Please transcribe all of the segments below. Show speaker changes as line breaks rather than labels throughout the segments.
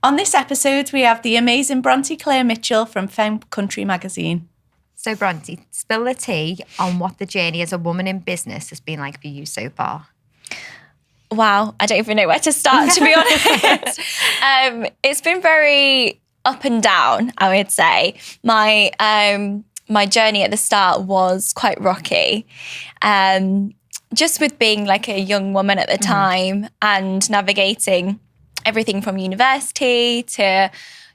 On this episode, we have the amazing Brontë Clare Mitchell from Femme Magazine.
So Brontë, spill the tea on what the journey as a woman in business has been like for you so far.
Wow, I don't even know where to start, to be honest. It's been very up and down, I would say. My journey at the start was quite rocky. Just with being like a young woman at the time and navigating everything from university to,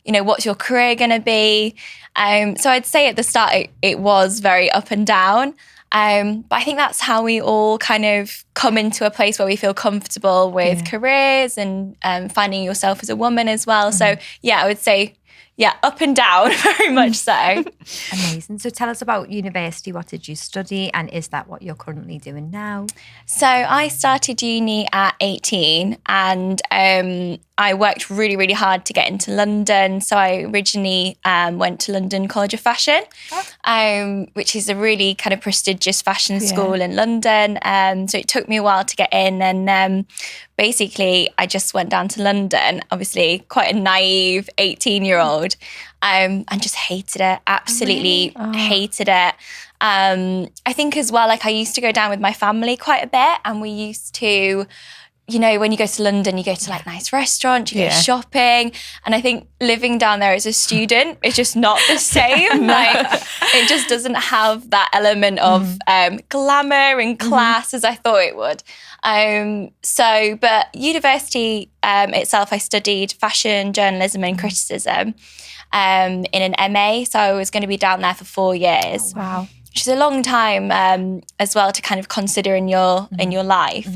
what's your career going to be? So I'd say at the start it was very up and down. But I think that's how we all kind of come into a place where we feel comfortable with careers and finding yourself as a woman as well. So yeah, I would say, up and down, very much so.
Amazing. So tell us about university. What did you study? And is that what you're currently doing now?
So I started uni at 18 and I worked really, really hard to get into London. So I originally went to London College of Fashion, which is a really kind of prestigious fashion school in London. So it took me a while to get in. And basically, I just went down to London, obviously quite a naive 18-year-old, and just hated it, absolutely hated it. I think as well, like I used to go down with my family quite a bit, and we used to, when you go to London, you go to like nice restaurants, you go shopping. And I think living down there as a student is just not the same. Like it just doesn't have that element of glamour and class as I thought it would. But university itself, I studied fashion, journalism and criticism in an MA. So I was going to be down there for 4 years.
Oh, wow.
Which is a long time as well to kind of consider in your life.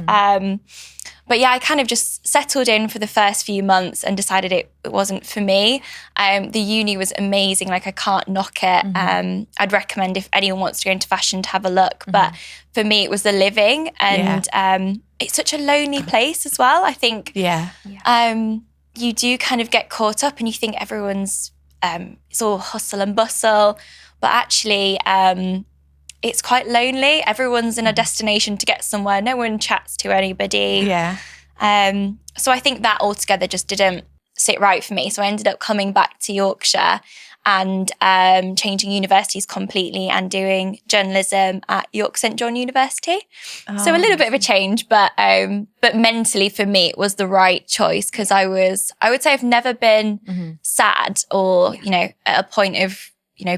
But yeah, I kind of just settled in for the first few months and decided it wasn't for me. The uni was amazing, like I can't knock it. I'd recommend if anyone wants to go into fashion to have a look. But for me, it was the living and it's such a lonely place as well. I think you do kind of get caught up and you think everyone's, it's all hustle and bustle. But actually, it's quite lonely. Everyone's in a destination to get somewhere. No one chats to anybody. So I think that altogether just didn't sit right for me. So I ended up coming back to Yorkshire and changing universities completely and doing journalism at York St John University. So a little bit of a change, but mentally for me, it was the right choice because I would say I've never been sad or, at a point of,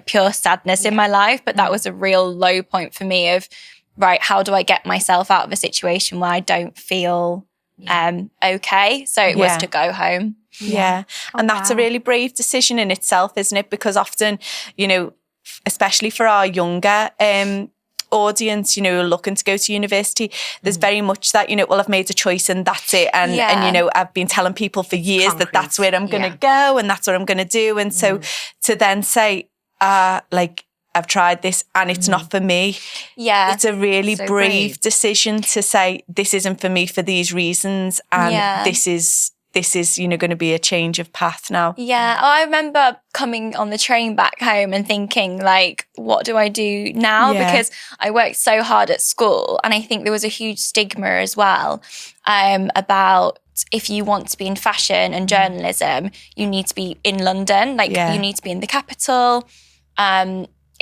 pure sadness in my life. But that was a real low point for me of, right, how do I get myself out of a situation where I don't feel okay? So it was to go home.
Yeah. And that's a really brave decision in itself, isn't it? Because often, especially for our younger audience, looking to go to university, there's very much that, well, I've made a choice and that's it. And I've been telling people for years that that's where I'm going to go and that's what I'm going to do. And so to then say, I've tried this and it's not for me. Yeah. It's a really brave decision to say, this isn't for me for these reasons. And this is going to be a change of path now.
Yeah. I remember coming on the train back home and thinking, like, what do I do now? Because I worked so hard at school. And I think there was a huge stigma as well about if you want to be in fashion and journalism, you need to be in London. Like, you need to be in the capital.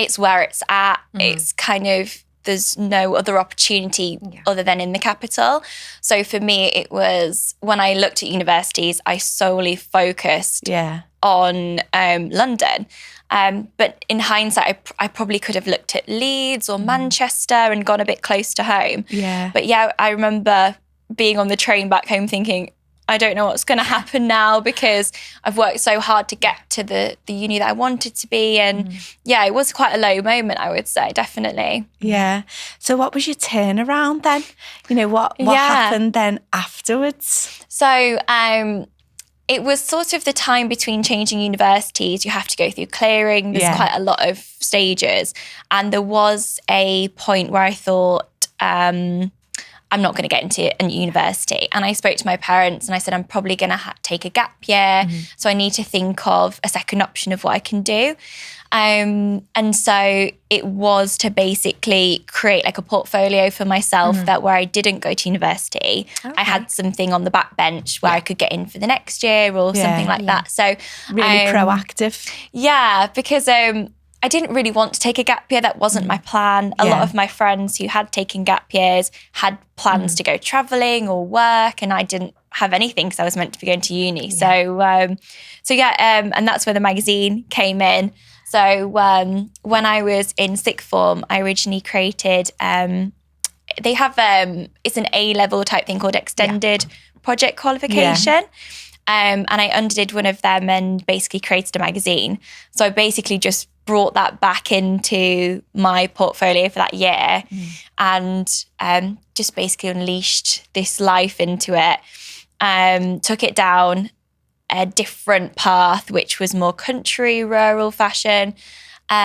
It's where it's at. It's kind of, there's no other opportunity other than in the capital. So for me, it was when I looked at universities, I solely focused on London. But in hindsight, I probably could have looked at Leeds or Manchester and gone a bit close to home. Yeah. But I remember being on the train back home thinking, I don't know what's going to happen now because I've worked so hard to get to the uni that I wanted to be. And it was quite a low moment, I would say, definitely.
Yeah. So what was your turnaround then? What happened then afterwards?
So it was sort of the time between changing universities. You have to go through clearing. There's quite a lot of stages. And there was a point where I thought, I'm not going to get into a university. And I spoke to my parents and I said, I'm probably going to take a gap year. So I need to think of a second option of what I can do. And so it was to basically create like a portfolio for myself that where I didn't go to university, I had something on the back bench where I could get in for the next year or something like that. So
really proactive.
Yeah, because I didn't really want to take a gap year. That wasn't my plan. A lot of my friends who had taken gap years had plans to go traveling or work, and I didn't have anything because I was meant to be going to uni. And that's where the magazine came in. So when I was in sixth form, I originally created, they have, it's an A-level type thing called extended project qualification. And I underdid one of them and basically created a magazine. So I basically just brought that back into my portfolio for that year and just basically unleashed this life into it. Took it down a different path, which was more country, rural fashion. Just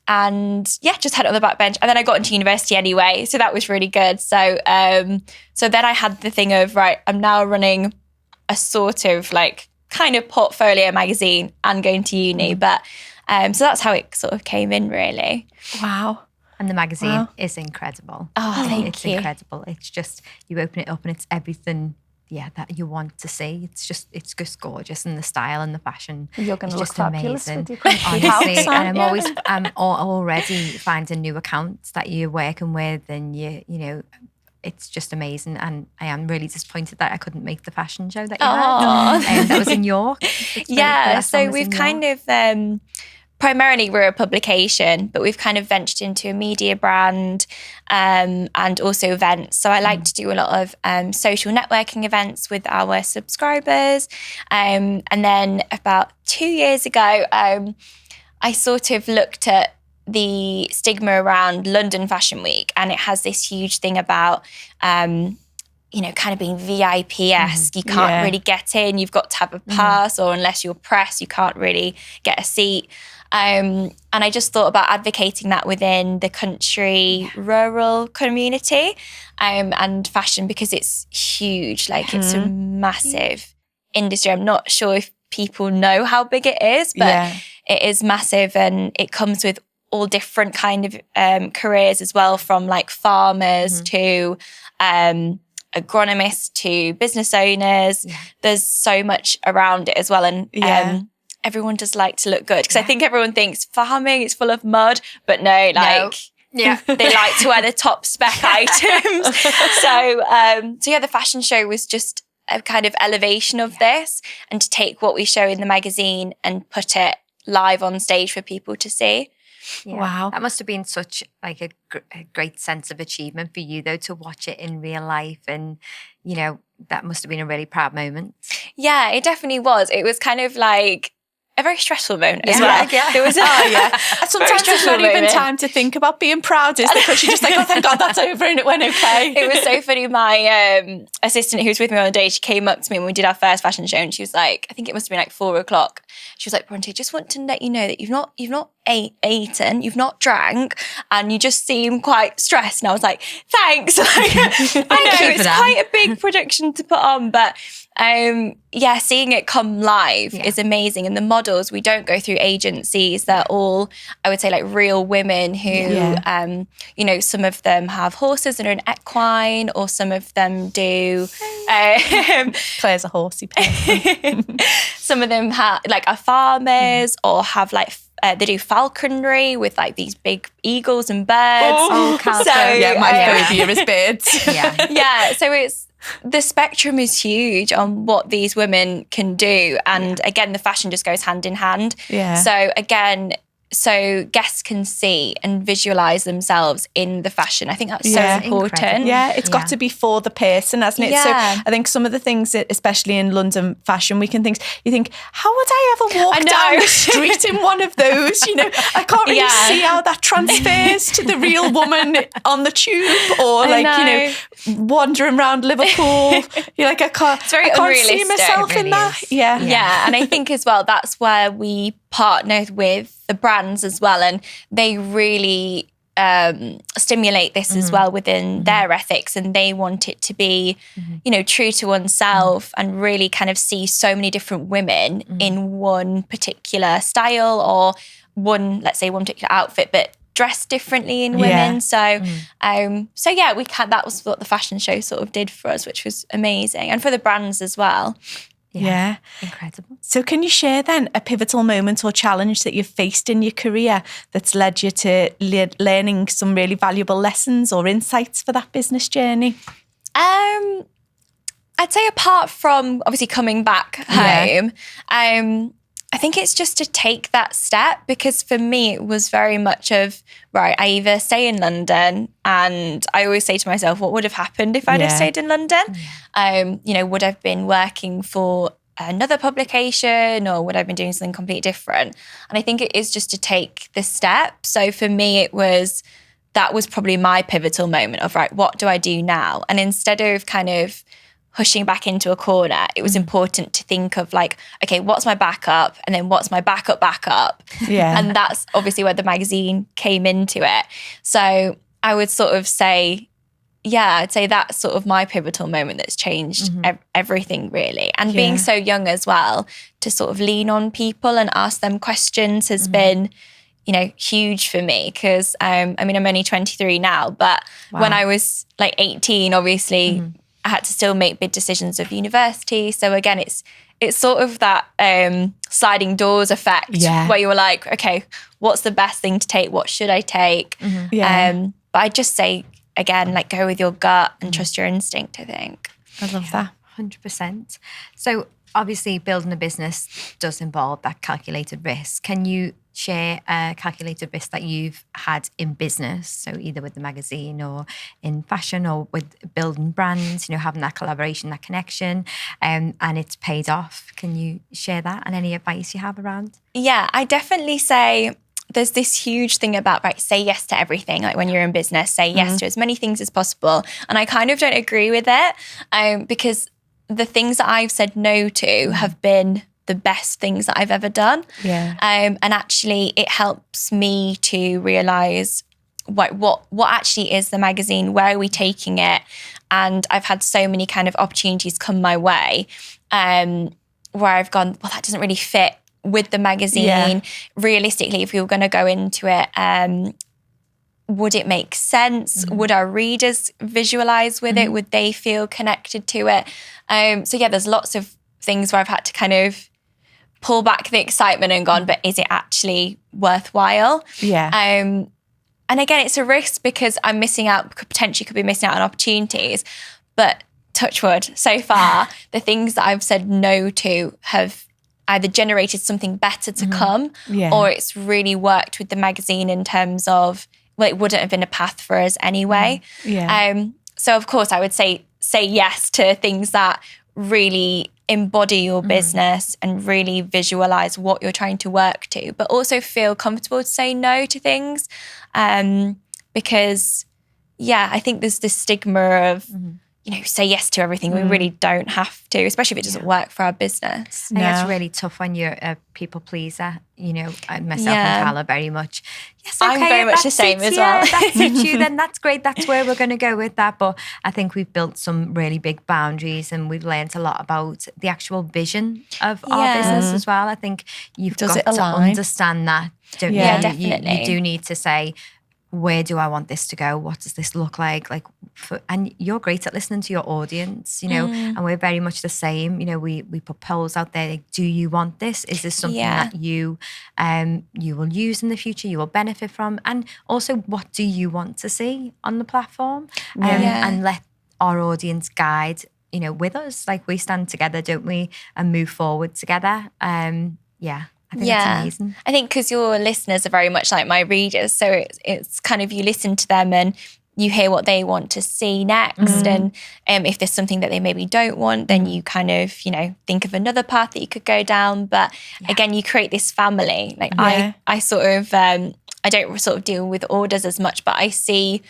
had it on the back bench. And then I got into university anyway. So that was really good. So then I had the thing of, right, I'm now running a sort of like kind of portfolio magazine and going to uni. But so that's how it sort of came in, really.
Wow.
And the magazine is incredible.
Oh, thank
it's
you.
incredible. It's just, you open it up and it's everything that you want to see. It's just gorgeous, and the style and the fashion.
You're going to look
just
fabulous
amazing.
with your country
Honestly,
house,
and I'm already finding new accounts that you're working with, and you know, it's just amazing. And I am really disappointed that I couldn't make the fashion show that you had. That was in York.
So we've kind of primarily we're a publication, but we've kind of ventured into a media brand and also events. So I like to do a lot of social networking events with our subscribers. And then about 2 years ago, I sort of looked at the stigma around London Fashion Week, and it has this huge thing about kind of being VIP-esque. You can't really get in. You've got to have a pass, or unless you're press, you can't really get a seat. And I just thought about advocating that within the country, rural community and fashion, because it's huge. Like it's a massive industry. I'm not sure if people know how big it is, but it is massive, and it comes with all different kind of careers as well, from like farmers to agronomists to business owners. There's so much around it as well. And everyone does like to look good, because I think everyone thinks farming is full of mud, but no, like they like to wear the top spec items. So the fashion show was just a kind of elevation of this, and to take what we show in the magazine and put it live on stage for people to see.
Wow.
That must have been such like a great sense of achievement for you, though, to watch it in real life. And, you know, that must have been a really proud moment.
Yeah, it definitely was. It was kind of like a very stressful moment as well. There was
sometimes there's not even time to think about being proud, is there? Because you're just like, oh, thank God that's over and it went okay.
It was so funny. My assistant who was with me on the day, she came up to me when we did our first fashion show, and she was like, I think it must have been like 4:00. She was like, Brontë, just want to let you know that you've not eaten, you've not drank, and you just seem quite stressed. And I was like, thanks. I know it's quite a big production to put on, but seeing it come live is amazing. And the models, we don't go through agencies. They're all, I would say, like real women who, some of them have horses and are an equine, or some of them do.
Claire's a horsey person.
Some of them have are farmers, or have they do falconry with like these big eagles and birds.
My phobia is birds.
So it's, the spectrum is huge on what these women can do. And again, the fashion just goes hand in hand. So again, so guests can see and visualize themselves in the fashion. I think that's so important.
Incredible.
Yeah, it's got to be for the person, hasn't it?
Yeah.
So I think some of the things, especially in London fashion week and things, you think, how would I ever walk down the street in one of those? You know, I can't really see how that transfers to the real woman on the tube, or wandering around Liverpool. You're like, I can't see myself in that.
Yeah. And I think as well, that's where we partnered with the brands as well, and they really stimulate this as well within their ethics, and they want it to be, you know, true to oneself and really kind of see so many different women in one particular style or one, let's say, one particular outfit, but dressed differently in women. So yeah, that was what the fashion show sort of did for us, which was amazing, and for the brands as well.
Yeah.
Incredible.
So can you share then a pivotal moment or challenge that you've faced in your career that's led you to learning some really valuable lessons or insights for that business journey?
I'd say apart from obviously coming back home, I think it's just to take that step, because for me it was very much of, right, I either stay in London, and I always say to myself, what would have happened if I'd have stayed in London? You know, would I've been working for another publication, or would I have been doing something completely different? And I think it is just to take the step. So for me, that was probably my pivotal moment of, right, what do I do now? And instead of kind of pushing back into a corner, it was important to think of like, okay, what's my backup? And then what's my backup?
Yeah.
And that's obviously where the magazine came into it. So I would sort of say, I'd say that's sort of my pivotal moment that's changed everything really. And being so young as well, to sort of lean on people and ask them questions has been, you know, huge for me, because I mean, I'm only 23 now, but when I was like 18, obviously, I had to still make big decisions of university. So again, it's sort of that sliding doors effect where you were like, okay, what's the best thing to take? What should I take? But I just say, again, like, go with your gut and trust your instinct, I think.
I love that.
100%. So obviously building a business does involve that calculated risk. Can you share a calculated risk that you've had in business? So either with the magazine or in fashion or with building brands, you know, having that collaboration, that connection, and it's paid off. Can you share that and any advice you have around?
Yeah, I definitely say there's this huge thing about, right, say yes to everything. Like when you're in business, say yes to as many things as possible. And I kind of don't agree with it because the things that I've said no to have been the best things that I've ever done. And actually it helps me to realise what actually is the magazine, where are we taking it? And I've had so many kind of opportunities come my way where I've gone, well, that doesn't really fit with the magazine. Realistically, if we were going to go into it, would it make sense? Would our readers visualise with it? Would they feel connected to it? So yeah, there's lots of things where I've had to kind of pull back the excitement and gone, but is it actually worthwhile? And again, it's a risk because I'm missing out, potentially could be missing out on opportunities. But touch wood, so far, the things that I've said no to have either generated something better to come, or it's really worked with the magazine in terms of, well, it wouldn't have been a path for us anyway. So of course, I would say yes to things that really embody your business and really visualize what you're trying to work to, but also feel comfortable to say no to things. Because I think there's this stigma of, you know, say yes to everything. We really don't have to, especially if it doesn't work for our business.
I think it's really tough when you're a people pleaser, you know, myself and Cal are very much, yes, okay,
I'm very much the same as well.
That suits you, then that's great. That's where we're going to go with that. But I think we've built some really big boundaries and we've learned a lot about the actual vision of our business as well. I think you've got to understand that, don't you?
Definitely.
You do need to say, where do I want this to go? What does this look like? And you're great at listening to your audience, you know, and we're very much the same. You know, we put polls out there. Like, do you want this? Is this something that you will use in the future, you will benefit from? And also, what do you want to see on the platform? And let our audience guide, you know, with us. Like, we stand together, don't we? And move forward together. I think that's amazing. I
think because your listeners are very much like my readers. So it's kind of, you listen to them and you hear what they want to see next. And if there's something that they maybe don't want, then you kind of, you know, think of another path that you could go down. But again, you create this family. Like I sort of, I don't sort of deal with orders as much, but I see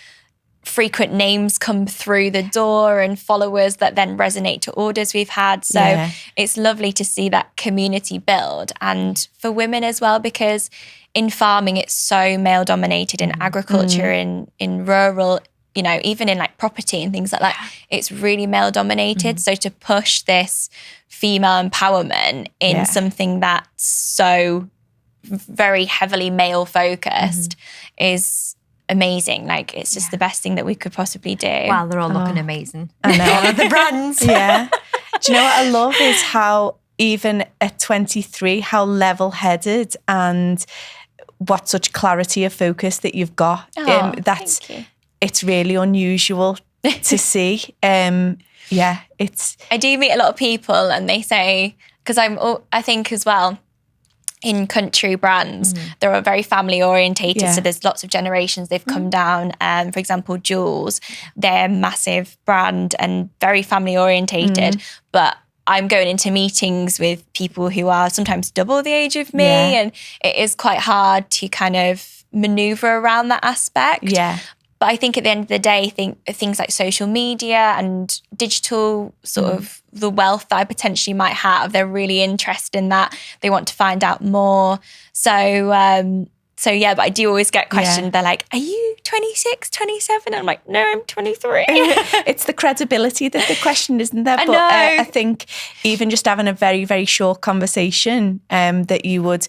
frequent names come through the door and followers that then resonate to orders we've had. So it's lovely to see that community build. And for women as well, because in farming, it's so male dominated, in agriculture, in rural, you know, even in like property and things like that, it's really male dominated. So to push this female empowerment in something that's so very heavily male focused is amazing. Like, it's just the best thing that we could possibly do.
Well, they're all looking amazing.
I know.
All of the brands.
Do you know what I love is how even at 23, how level-headed and what such clarity of focus that you've got.
Thank you.
It's really unusual to see. It's.
I do meet a lot of people and they say, because I think as well, in country brands, they're very family orientated. So there's lots of generations they've come down. For example, Jules, they're a massive brand and very family orientated. But I'm going into meetings with people who are sometimes double the age of me, and it is quite hard to kind of maneuver around that aspect. But I think at the end of the day, things like social media and digital sort of the wealth that I potentially might have, they're really interested in that. They want to find out more. So yeah, but I do always get questioned. They're like, are you 26, 27? I'm like, no, I'm 23.
It's the credibility that the question, isn't there? But I think even just having a very, very short conversation, that you would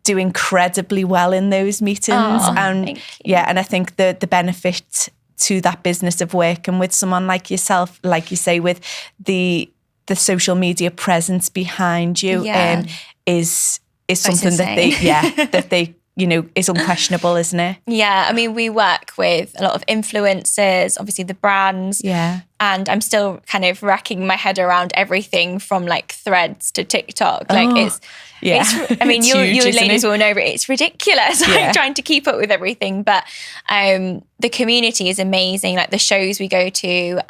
do incredibly well in those meetings. And I think the benefit to that business of working with someone like yourself, like you say, with the social media presence behind you, is something that they you know, is unquestionable, isn't it?
Yeah, I mean, we work with a lot of influencers, obviously the brands. And I'm still kind of racking my head around everything from like Threads to TikTok. Like it's I mean, you ladies will know, it's ridiculous, like trying to keep up with everything. But the community is amazing. Like the shows we go to,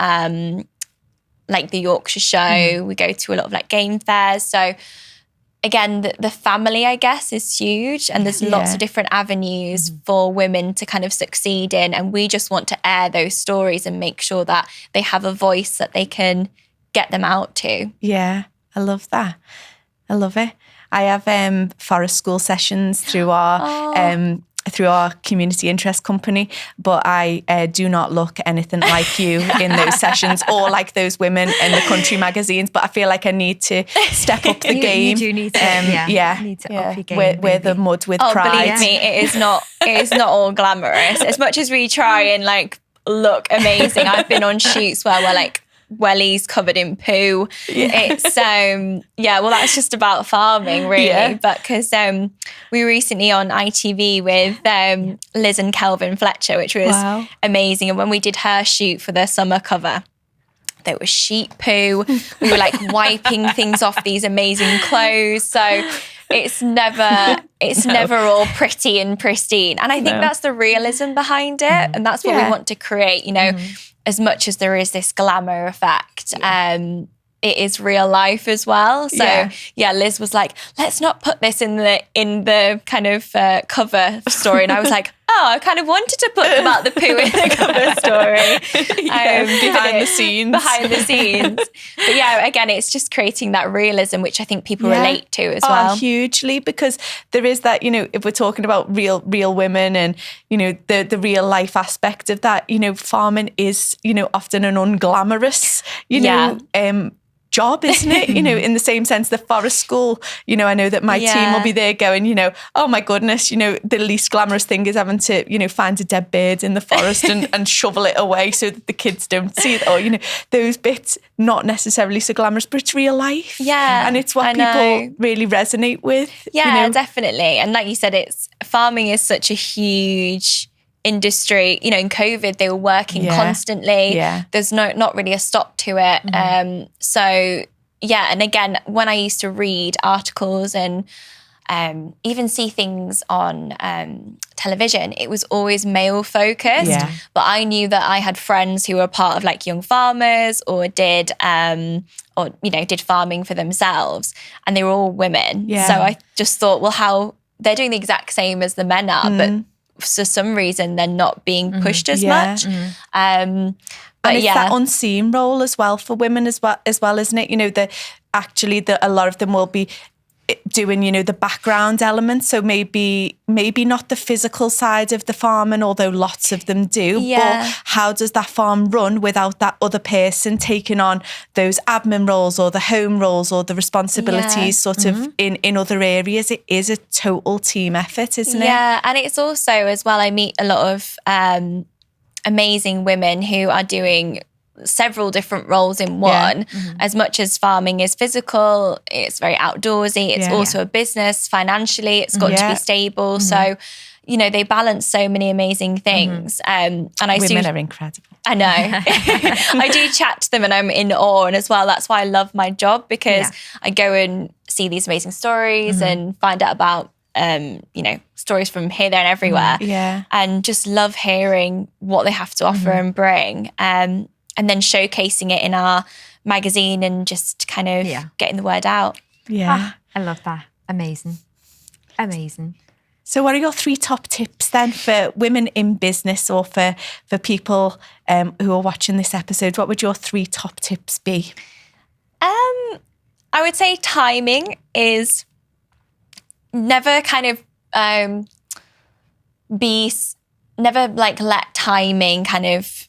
like the Yorkshire show, we go to a lot of like game fairs. So again, the family, I guess, is huge, and there's lots of different avenues for women to kind of succeed in, and we just want to air those stories and make sure that they have a voice that they can get them out to.
Yeah, I love that. I love it. I have forest school sessions through our community interest company, but I do not look anything like you in those sessions or like those women in the country magazines. But I feel like I need to step up the game.
You do need to, you need to up your game.
Wear the mud with pride.
Believe me, it is not all glamorous. As much as we try and like look amazing, I've been on shoots where we're like wellies covered in poo. It's well, that's just about farming really. But because we were recently on ITV with Liz and Kelvin Fletcher, which was amazing. And when we did her shoot for the summer cover, there was sheep poo. We were like wiping things off these amazing clothes. So it's never all pretty and pristine. And I think that's the realism behind it. And that's what we want to create, you know. As much as there is this glamour effect, it is real life as well. So Liz was like, let's not put this in the kind of cover story. And I was like, I kind of wanted to put about the poo in the cover story.
Behind the scenes.
But again, it's just creating that realism, which I think people relate to as well.
Hugely, because there is that, you know, if we're talking about real women and, you know, the real life aspect of that, you know, farming is, you know, often an unglamorous, you know, job, isn't it? You know, in the same sense, the forest school, you know, I know that my team will be there going, you know, oh my goodness, you know, the least glamorous thing is having to, you know, find a dead bird in the forest and shovel it away so that the kids don't see it. Or, you know, those bits, not necessarily so glamorous, but it's real life.
Yeah.
And it's what people really resonate with.
Yeah,
you know?
Definitely. And like you said, farming is such a huge industry. You know, in COVID, they were working constantly. There's not really a stop to it. And again, when I used to read articles and even see things on television, it was always male focused. But I knew that I had friends who were part of like young farmers or did farming for themselves, and they were all women. So I just thought, well, how they're doing the exact same as the men are, but for some reason they're not being pushed as much.
But and it's that unseen role as well for women as well, isn't it? You know, a lot of them will be doing, you know, the background element. So maybe not the physical side of the farming, although lots of them do.
Yeah.
But how does that farm run without that other person taking on those admin roles or the home roles or the responsibilities sort of in other areas? It is a total team effort, isn't it?
Yeah, and it's also as well, I meet a lot of amazing women who are doing several different roles in one. As much as farming is physical, it's very outdoorsy, it's also a business. Financially, it's got to be stable. So, you know, they balance so many amazing things. And
women are incredible.
I know. I do chat to them and I'm in awe. And as well, that's why I love my job, because I go and see these amazing stories and find out about you know, stories from here, there and everywhere. And just love hearing what they have to offer and bring. And then showcasing it in our magazine and just kind of getting the word out.
Yeah. I love that. Amazing.
So what are your 3 top tips then for women in business, or for people who are watching this episode? What would your 3 top tips be?
I would say timing is never kind of never like let timing kind of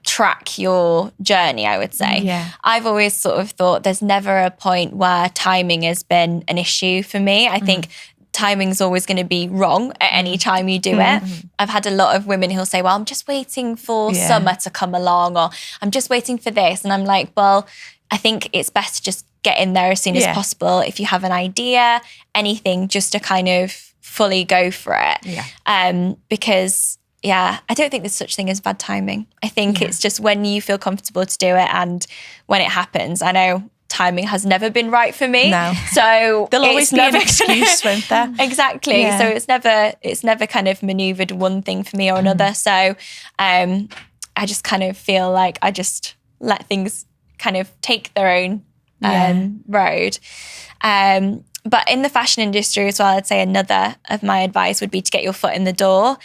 track your journey, I would say. I've always sort of thought there's never a point where timing has been an issue for me. I think timing's always going to be wrong at any time you do it. I've had a lot of women who'll say, well, I'm just waiting for summer to come along, or I'm just waiting for this. And I'm like, well, I think it's best to just get in there as soon as possible. If you have an idea, anything, just to kind of fully go for it. Because I don't think there's such thing as bad timing. I think it's just when you feel comfortable to do it and when it happens. I know timing has never been right for me. No. So
there'll always be an excuse, won't there?
Exactly. So it's never kind of maneuvered one thing for me or another. So I just kind of feel like I just let things kind of take their own road. But in the fashion industry as well, I'd say another of my advice would be to get your foot in the door.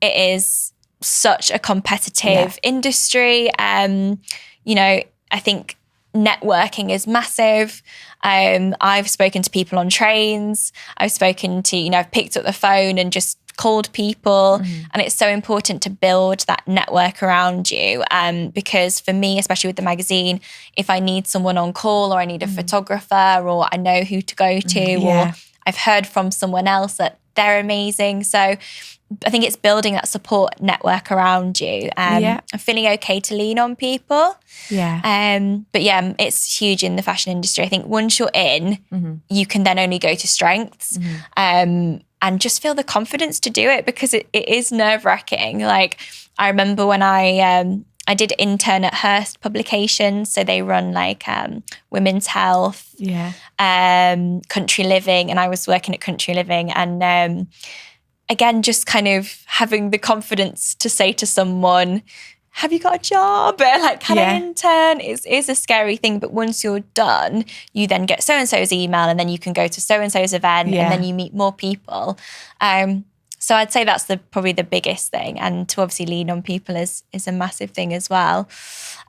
It is such a competitive industry. You know, I think networking is massive. I've spoken to people on trains. I've spoken to, you know, I've picked up the phone and just called people. And it's so important to build that network around you. Because for me, especially with the magazine, if I need someone on call, or I need a photographer, or I know who to go to, or I've heard from someone else that they're amazing. So I think it's building that support network around you. And feeling okay to lean on people. But it's huge in the fashion industry. I think once you're in, you can then only go to strengths. And just feel the confidence to do it, because it is nerve-wracking. Like, I remember when I did intern at Hearst Publications, so they run like women's health, country living, and I was working at country living. And again, just kind of having the confidence to say to someone, have you got a job? Like, can I intern? It is a scary thing, but once you're done, you then get so-and-so's email, and then you can go to so-and-so's event, and then you meet more people. So I'd say that's probably the biggest thing. And to obviously lean on people is a massive thing as well.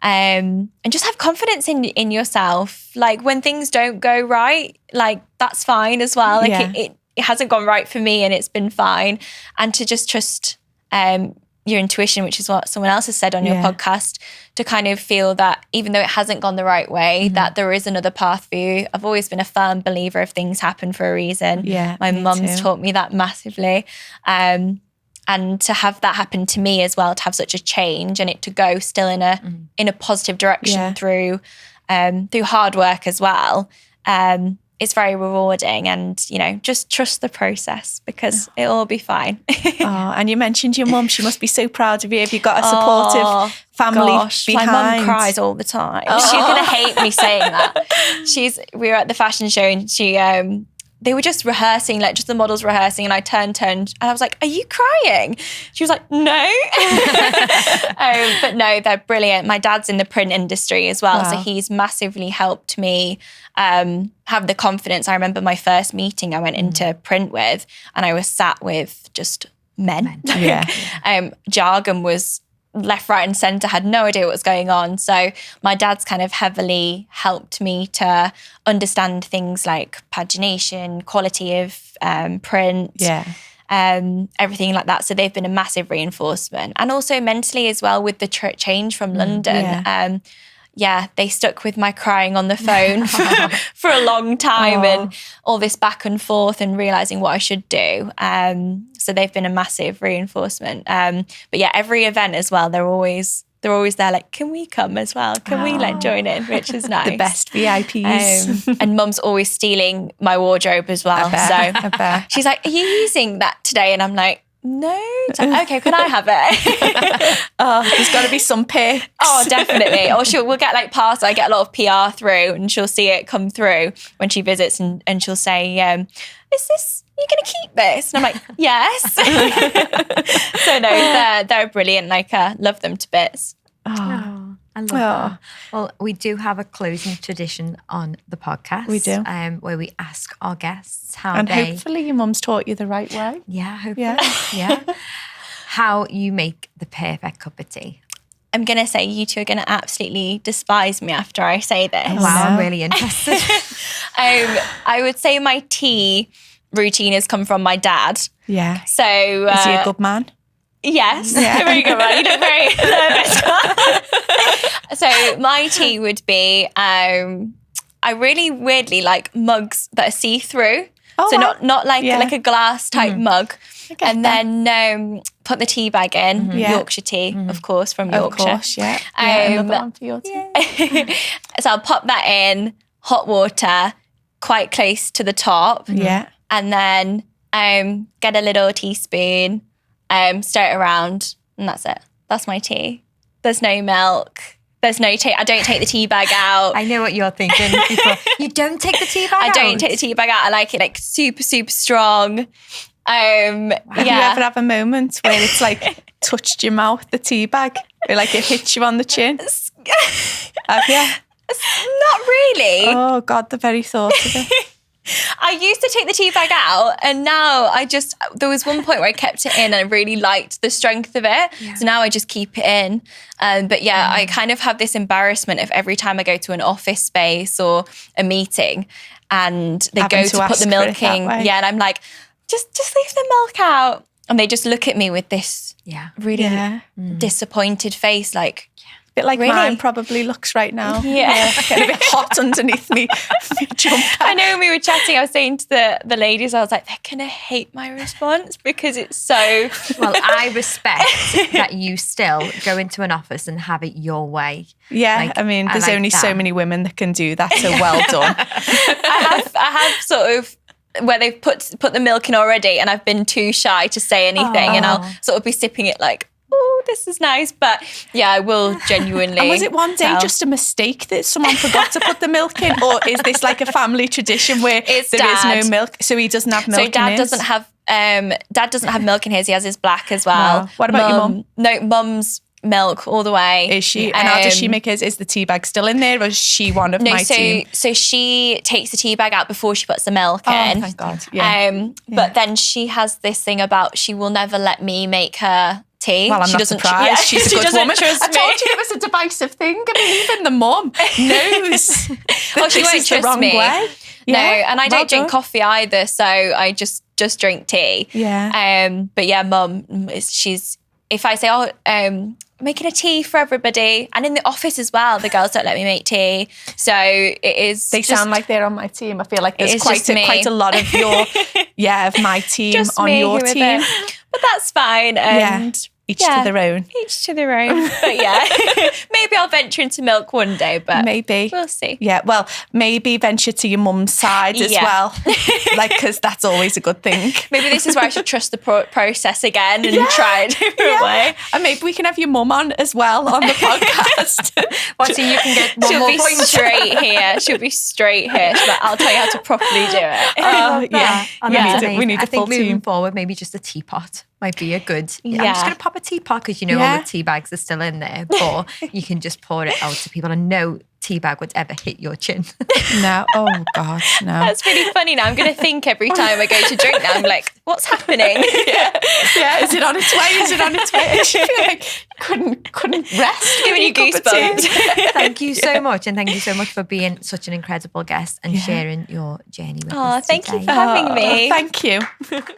And just have confidence in yourself. Like, when things don't go right, like, that's fine as well. Like, it hasn't gone right for me, and it's been fine. And to just trust your intuition, which is what someone else has said on your podcast, to kind of feel that even though it hasn't gone the right way, that there is another path for you. I've always been a firm believer of things happen for a reason. My mum's taught me that massively. And to have that happen to me as well, to have such a change, and it to go still in a positive direction through hard work as well. It's very rewarding, and, you know, just trust the process, because it'll all be fine.
And you mentioned your mum. She must be so proud of you. Have you got a supportive family behind?
My mum cries all the time. She's going to hate me saying that. We were at the fashion show, and they were just rehearsing, like just the models rehearsing, and I turned and I was like, are you crying? She was like, no. But no, they're brilliant. My dad's in the print industry as well. So he's massively helped me have the confidence. I remember my first meeting I went into print with, and I was sat with just men.
Yeah.
Jargon was left, right and centre, had no idea what was going on. So my dad's kind of heavily helped me to understand things like pagination, quality of print, everything like that. So they've been a massive reinforcement. And also mentally as well with the change from London. They stuck with my crying on the phone for a long time and all this back and forth and realising what I should do. So they've been a massive reinforcement. But yeah, every event as well, they're always there like, can we come as well? Can we join in? Which is nice.
The best VIPs.
And Mum's always stealing my wardrobe as well.
I bet.
She's like, are you using that today? And I'm like, no. Like, okay, can I have it?
There's got to be some pics.
Oh, definitely. Or we'll get like parcels. I get a lot of PR through and she'll see it come through when she visits and she'll say, is this, are you going to keep this? And I'm like, yes. So no, they're brilliant. Like, love them to bits.
Oh, I love that. Well, we do have a closing tradition on the podcast.
We do.
Where we ask our guests
hopefully your mum's taught you the right way.
Yeah, hopefully. Yeah. How you make the perfect cup of tea.
I'm going to say you two are going to absolutely despise me after I say this.
Oh, wow, I'm really interested.
I would say my tea routine has come from my dad.
Yeah.
So
is he a good man?
Yes, very good man. You look very nervous. So my tea would be, I really weirdly like mugs that are see-through. So not like a glass type mug. And then put the tea bag in, Yorkshire tea, of course, from Yorkshire.
Of course, yeah. Another one for your tea.
So I'll pop that in, hot water, quite close to the top.
Yeah.
And then get a little teaspoon, stir it around, and that's it. That's my tea. There's no milk. There's no tea. I don't take the tea bag out.
I know what you're thinking. You don't take the tea bag out?
I don't take the tea bag out. I like it like super, super strong.
Have you ever have a moment where it's like touched your mouth, the tea bag, or like it hits you on the chin? Have you?
Not really.
Oh God, the very thought of it.
I used to take the tea bag out and now there was one point where I kept it in and I really liked the strength of it. Yeah. So now I just keep it in. But I kind of have this embarrassment of every time I go to an office space or a meeting and they go to put the milk in. Yeah, and I'm like, just leave the milk out. And they just look at me with this really disappointed face like,
bit like mine probably looks right now.
Yeah.
Getting a bit hot underneath me jumper.
I know when we were chatting, I was saying to the ladies, I was like, they're going to hate my response because it's so...
Well, I respect that you still go into an office and have it your way.
Yeah, like, I mean, there's only so many women that can do that, so well done.
I have sort of... where they've put the milk in already and I've been too shy to say anything and I'll sort of be sipping it like, oh, this is nice. But yeah, I will genuinely.
And was it one day just a mistake that someone forgot to put the milk in? Or is this like a family tradition where there is no milk? So he doesn't have milk in his?
So Dad doesn't have milk in his. He has his black as well.
Wow. What about your mum?
No, Mum's milk all the way.
Is she? And how does she make his? Is the tea bag still in there or is she one of my team?
So she takes the tea bag out before she puts the milk in.
Oh, thank God. Yeah.
But then she has this thing about she will never let me make her tea.
Well, I'm not surprised.
Yeah,
she's a good woman. I told you it was a divisive thing. I mean, even the mum knows that
she won't
is the wrong
me.
way.
No, and I don't drink coffee either, so I just drink tea.
Yeah.
But yeah, Mum, if I say, making a tea for everybody, and in the office as well, the girls don't let me make tea. So it is.
They sound like they're on my team. I feel like there's quite a lot of of my team
just
on your team.
But that's fine. And
each to their own.
Each to their own. But yeah, maybe I'll venture into milk one day, but
maybe
we'll see.
Yeah, well, maybe venture to your mum's side as well, like because that's always a good thing.
Maybe this is where I should trust the process again and try a different way.
And maybe we can have your mum on as well on the podcast.
So you can get one
She'll
more
be
point.
straight here. She'll be straight here. But I'll tell you how to properly do it.
We need a full
I think moving
team.
forward, maybe just a teapot might be a good. I'm just going to pop a teapot because all the tea bags are still in there, or you can just pour it out to people. And no tea bag would ever hit your chin.
No. Oh God, no.
That's really funny now. I'm going to think every time I go to drink now, I'm like, what's happening?
Yeah. Is it on its way? Is it on its way? I feel like couldn't rest.
Giving you goosebumps.
Thank you so much. And thank you so much for being such an incredible guest and sharing your journey with us
Thank you
today.
for having me.
Thank you.